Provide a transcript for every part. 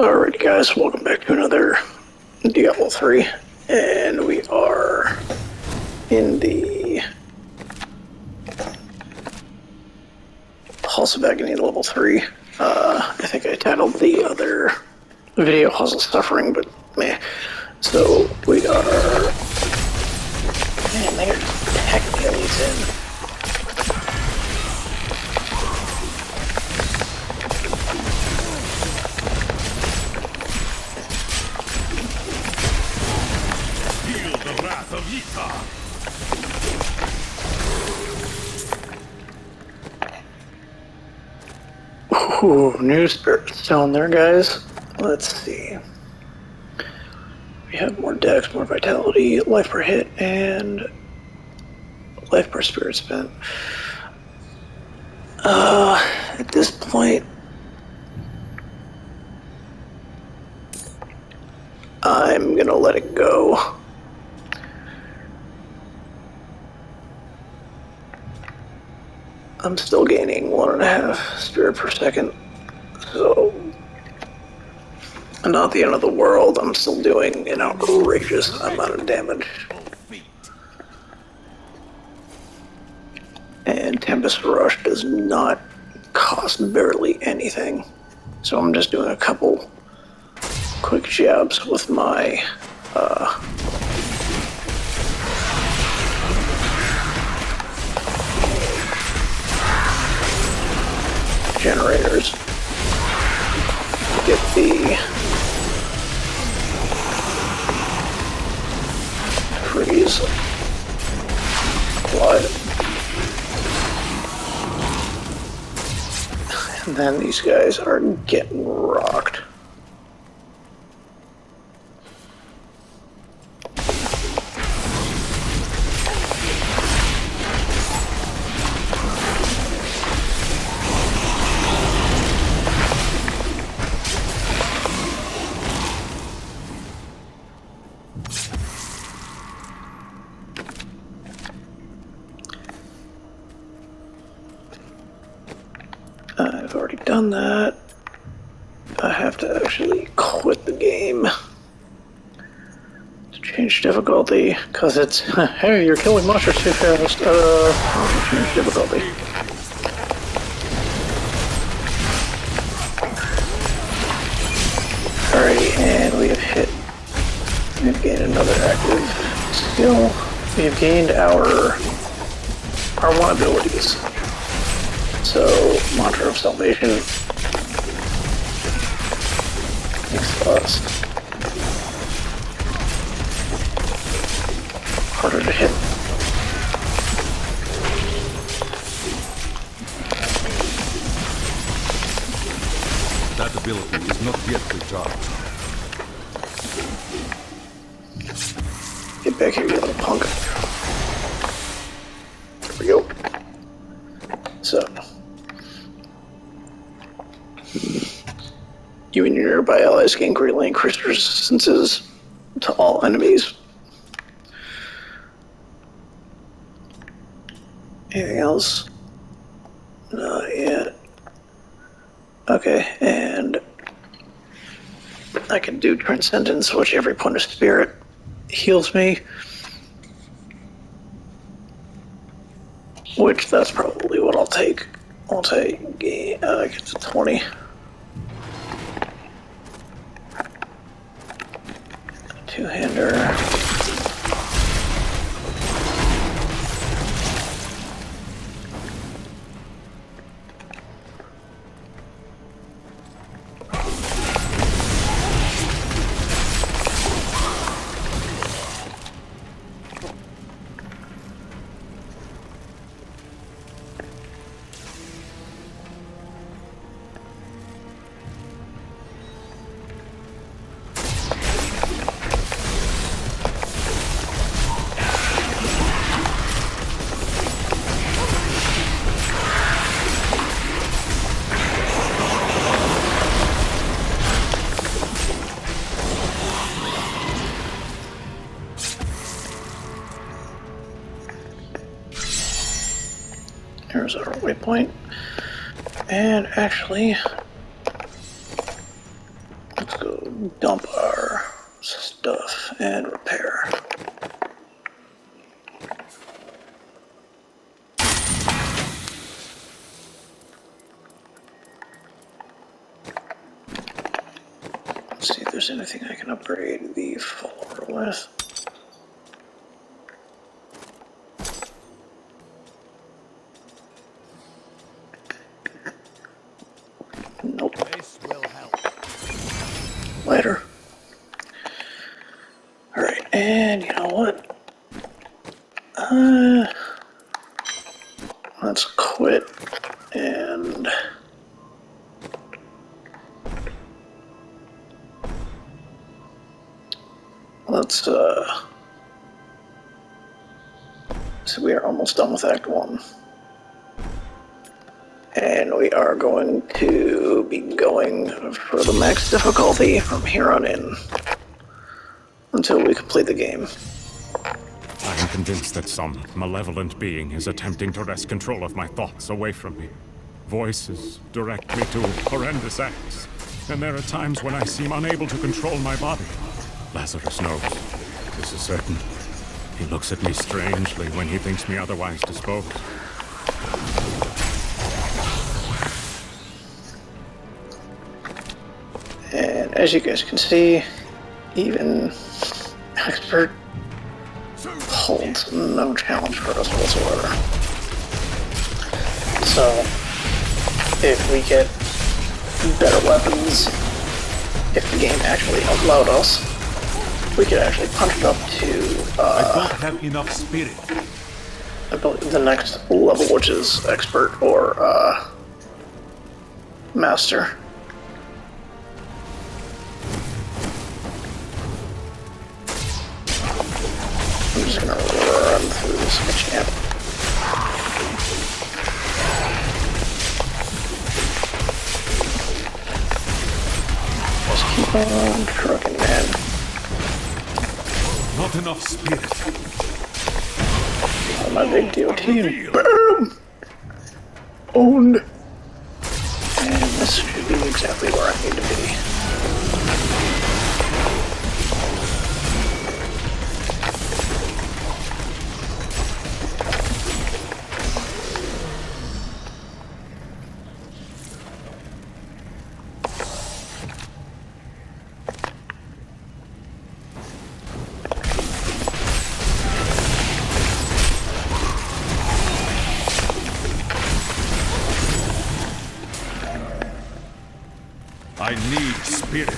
Alrighty guys, welcome back to another Diablo 3, and we are in the Halls of Agony level 3. I think I titled the other video Halls of Suffering, but meh. So we are... Man, they're just packing the elites in. Ooh, new spirit stone there, guys. Let's see. We have more dex, more vitality, life per hit, and life per spirit spent. At this point, I'm gonna let it go. I'm still gaining 1.5 spirit per second, so not the end of the world. I'm still doing an outrageous amount of damage. And Tempest Rush does not cost barely anything, so I'm just doing a couple quick jabs with my generators to get the freeze applied. And then these guys are getting rocked. I've already done that. I have to actually quit the game to change difficulty, because it's, hey, you're killing monsters too fast. Change difficulty. Alrighty, and we've gained another active skill. We've gained our one abilities. So, Mantra of Salvation makes us harder to hit. That ability is not yet recharged. Get back here, you little punk. There we go. So, you and your nearby allies can greatly increase resistances to all enemies. Anything else? Not yet. Okay, and I can do Transcendence, which every point of spirit heals me. Which, that's probably what I'll take. I'll take, get to 20. Two-hander. Here's our waypoint. And actually, let's go dump our stuff and repair. Let's see if there's anything I can upgrade the follower with. Nope. This will help. Later. Alright, and you know what? Let's quit and let's so we are almost done with Act 1. And we are going to be going for the max difficulty from here on in until we complete the game. I am convinced that some malevolent being is attempting to wrest control of my thoughts away from me. Voices direct me to horrendous acts, and there are times when I seem unable to control my body. Lazarus knows. This is certain. He looks at me strangely when he thinks me otherwise disposed. And as you guys can see, even Expert holds no challenge for us whatsoever. So, if we get better weapons, if the game actually allowed us, we could actually punch it up to, I don't have enough spirit. I believe the next level, which is Expert or, Master. I'm just gonna run through this champ. Just keep on trucking, man. Not enough spirit. Oh, my big DOT. Boom! Owned. And this should be exactly where I need to be. I need spirit.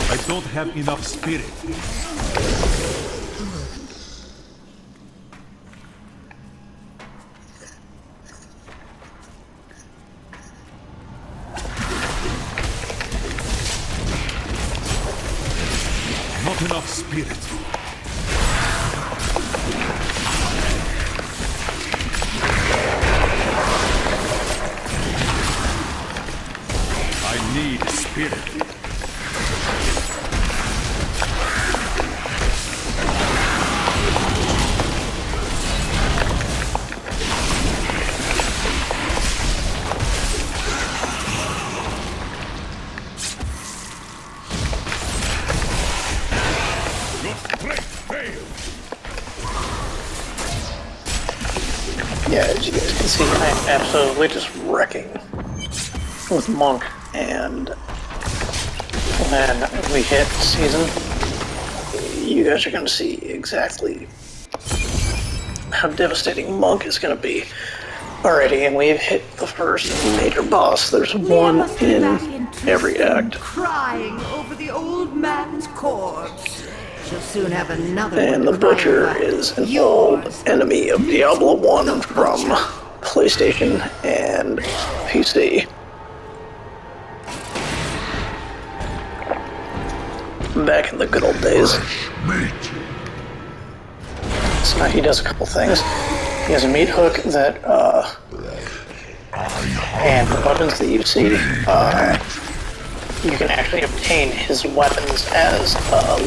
I don't have enough spirit. Not enough spirit. I need spirit. Yeah, as you guys can see, I'm absolutely just wrecking with Monk, and when we hit season, you guys are going to see exactly how devastating Monk is going to be. Alrighty, and we've hit the first major boss. There's one in every act. Crying over the old man's corpse. She'll soon have another And one the Butcher crying is an yours. old enemy of Diablo 1 from PlayStation and PC. Back in the good old days. So now he does a couple things. He has a meat hook that And the weapons that you see, you can actually obtain his weapons as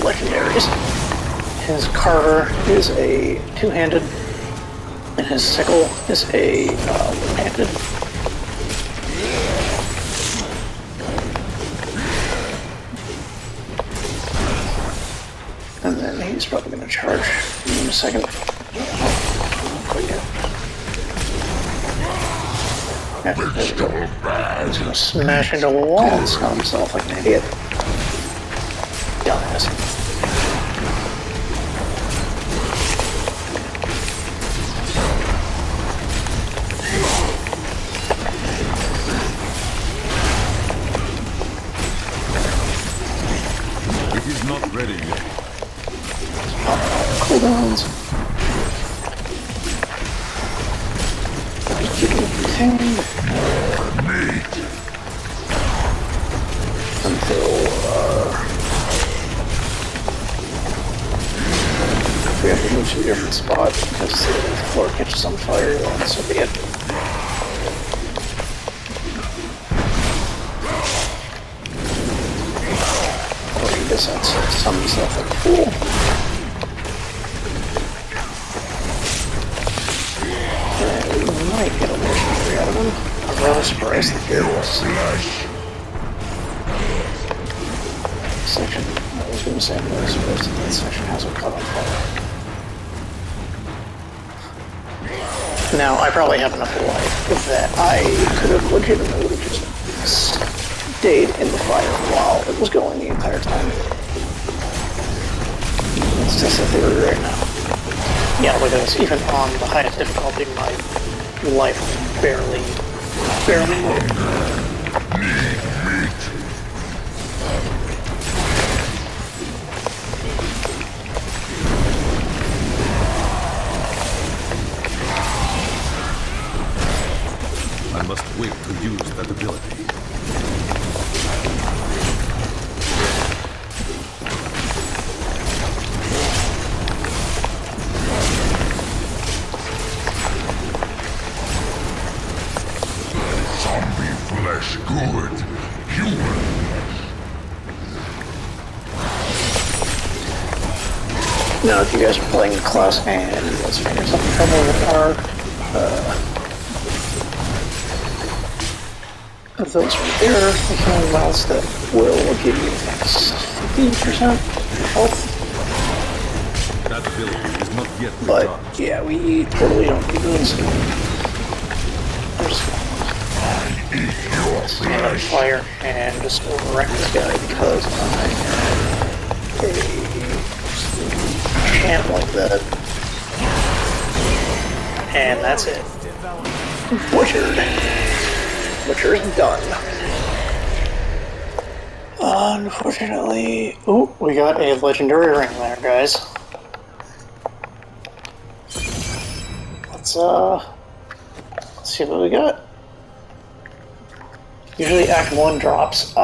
legendaries. His carver is a two-handed, and his sickle is a one-handed. And then he's probably going to charge in a second. Quite yet. Yeah, there we go. He's going to smash into a wall and stun himself like an idiot. Dumbass. It is not ready yet. Cooldowns. Contained. Until we have to move to a different spot because the floor catches on fire, then so be it. Or he just has to summon himself like a fool. Might get a legendary out of him. I'm rather surprised that there was section. I was going to say I'm rather surprised that that section hasn't caught on fire. Now, I probably have enough life that I could have legitimately just stayed in the fire while it was going the entire time. It's just a theory right now. Yeah, look at this. Even on the highest difficulty, my life barely moved. I must wait to use that ability. Good. Human. Now, if you guys are playing the class and let's figure something trouble with our of those right there, the healing wells that will give you 50% health. That ability is not yet But recharged. yeah, we totally don't need those. Stand on fire and just wreck this guy because I'm a champ like that. And that's it. Butchered. Butcher's done. Unfortunately... Oh, we got a legendary ring there, guys. Let's see what we got. Usually Act 1 drops,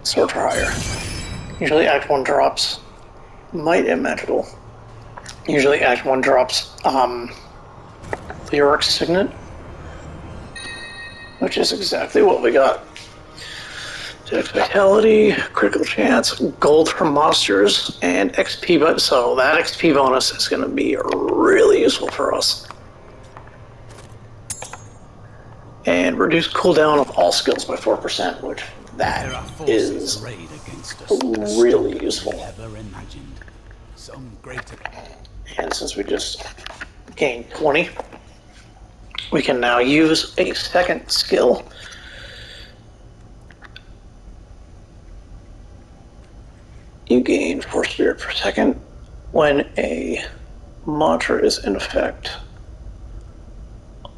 Sword for Hire. Usually Act 1 drops Might and Magical. Usually Act 1 drops, Lyric Signet. Which is exactly what we got. Dex Vitality, Critical Chance, Gold from Monsters, and XP bonus. So that XP bonus is going to be really useful for us. And reduce cooldown of all skills by 4%, which that is really useful. And since we just gained 20, we can now use a second skill. You gain 4 spirit per second when a mantra is in effect.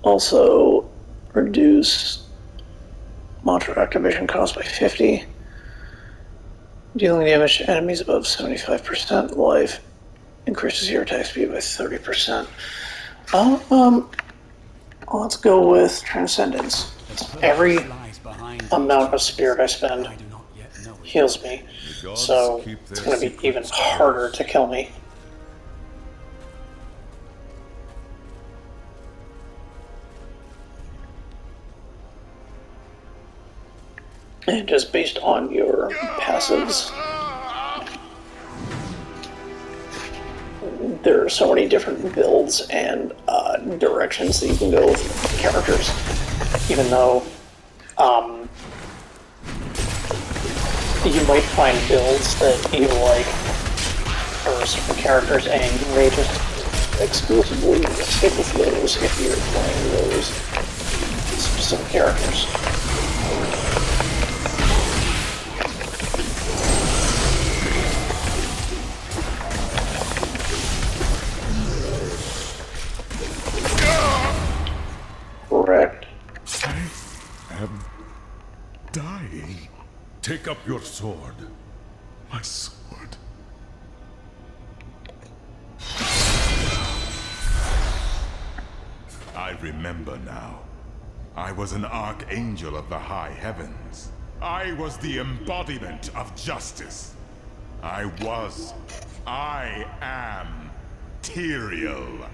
Also, reduce mantra activation cost by 50. Dealing damage to enemies above 75% life. Increases your attack speed by 30%. Let's go with Transcendence. Every amount of spirit I spend heals me, so it's going to be even harder to kill me. And just based on your passives, there are so many different builds and directions that you can go with characters. Even though you might find builds that you like for certain characters, and you may just exclusively stick with those if you're playing those specific characters. Correct. I am dying. Take up your sword. My sword. I remember now. I was an Archangel of the high heavens. I was the embodiment of justice. I am Tereal.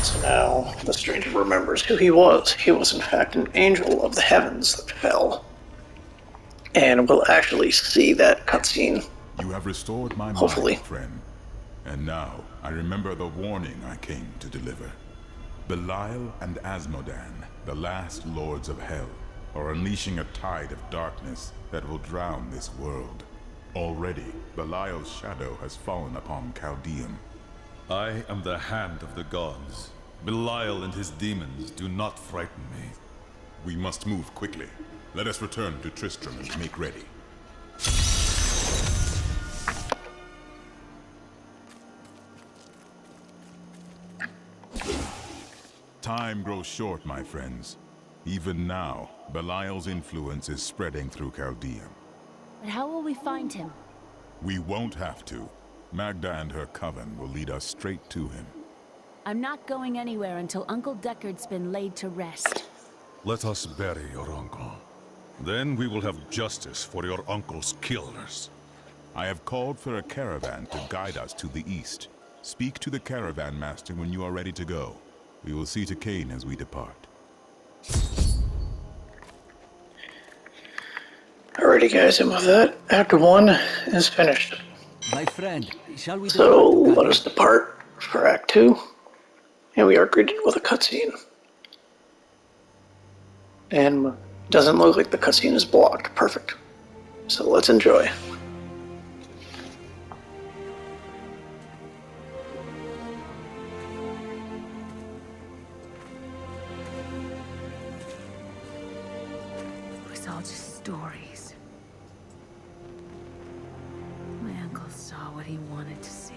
So now the stranger remembers who he was. He was in fact an angel of the heavens that fell. And we'll actually see that cutscene. You have restored my Hopefully. mind, friend. And now I remember the warning I came to deliver. Bellial and Asmodan, the last lords of hell, are unleashing a tide of darkness that will drown this world. Already, Belial's shadow has fallen upon Caldeum. I am the hand of the gods. Bellial and his demons do not frighten me. We must move quickly. Let us return to Tristram and make ready. Time grows short, my friends. Even now, Belial's influence is spreading through Caldeum. But how will we find him? We won't have to. Magda and her coven will lead us straight to him. I'm not going anywhere until Uncle Decard's been laid to rest. Let us bury your uncle. Then we will have justice for your uncle's killers. I have called for a caravan to guide us to the east. Speak to the caravan master when you are ready to go. We will see to Cain as we depart. Alrighty guys, and with that, Act 1 is finished. My friend, shall we So depart to let us depart for Act 2. And we are greeted with a cutscene. And doesn't look like the cutscene is blocked. Perfect. So let's enjoy. It was all just stories. My uncle saw what he wanted to see.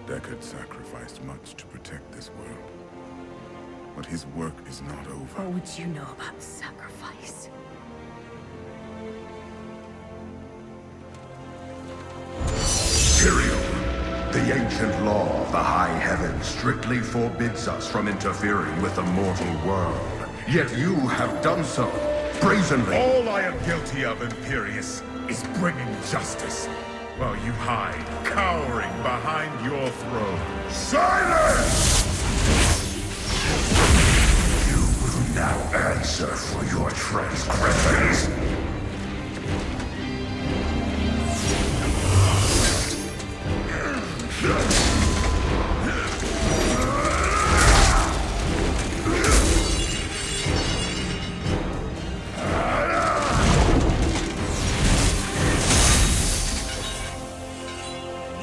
Decard sacrificed much to protect this world. But his work is not over. What would you know about sacrifice? Tereal, the ancient law of the high heavens strictly forbids us from interfering with the mortal world. Yet you have done so, brazenly. All I am guilty of, Imperius, is bringing justice, while you hide, cowering behind your throne. Silence! You will now answer for your transgressions.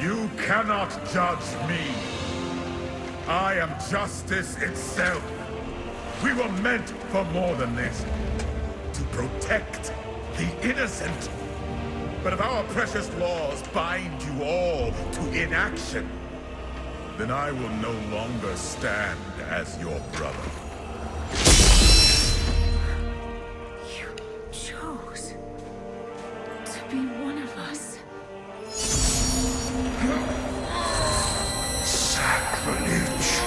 You cannot judge me. I am justice itself. We were meant for more than this. To protect the innocent. But if our precious laws bind you all to inaction, then I will no longer stand as your brother. You chose to be one of us. Sacrilege.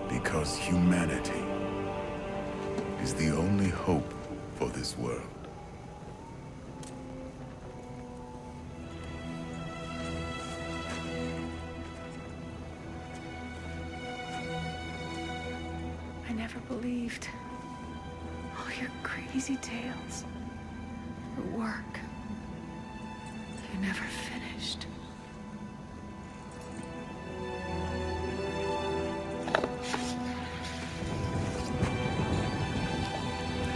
Because humanity is the only hope for this world. I never believed all your crazy tales, your work. You never finished.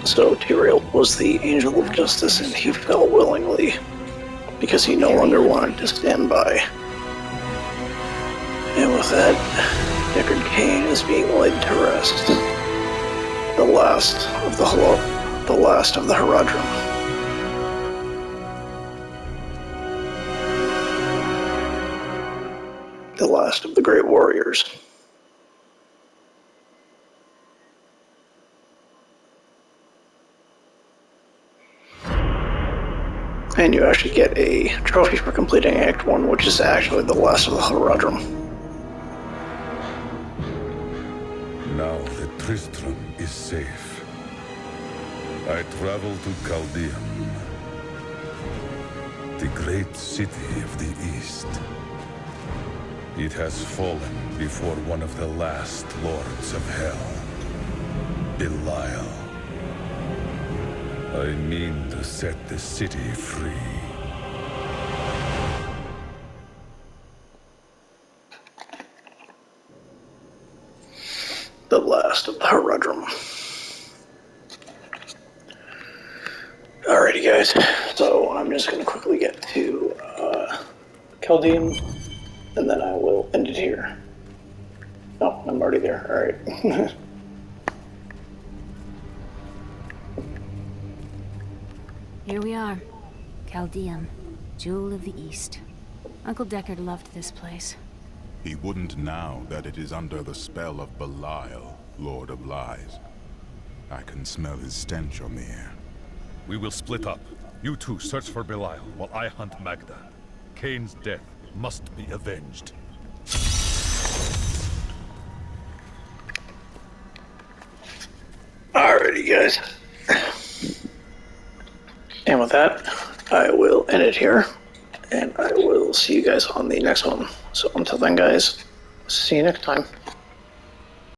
So Tereal was the angel of justice, and he fell willingly because he no longer wanted to stand by. And with that, Decard Cain is being laid to rest. The last of the Haradrim. The last of the great warriors. And you actually get a trophy for completing Act 1, which is actually the last of the Haradrim. Now that Tristram is safe, I travel to Caldeum, the great city of the East. It has fallen before one of the last lords of hell, Bellial. I mean to set the city free. The last of the Haradrim. Alrighty guys, so I'm just going to quickly get to Caldeum, and then I will end it here. Oh, I'm already there, alright. Here we are. Caldeum, Jewel of the East. Uncle Decard loved this place. He wouldn't now that it is under the spell of Bellial, Lord of Lies. I can smell his stench on the air. We will split up. You two search for Bellial while I hunt Magda. Cain's death must be avenged. Alrighty guys. And with that, I will end it here, and I will see you guys on the next one. So until then guys, see you next time.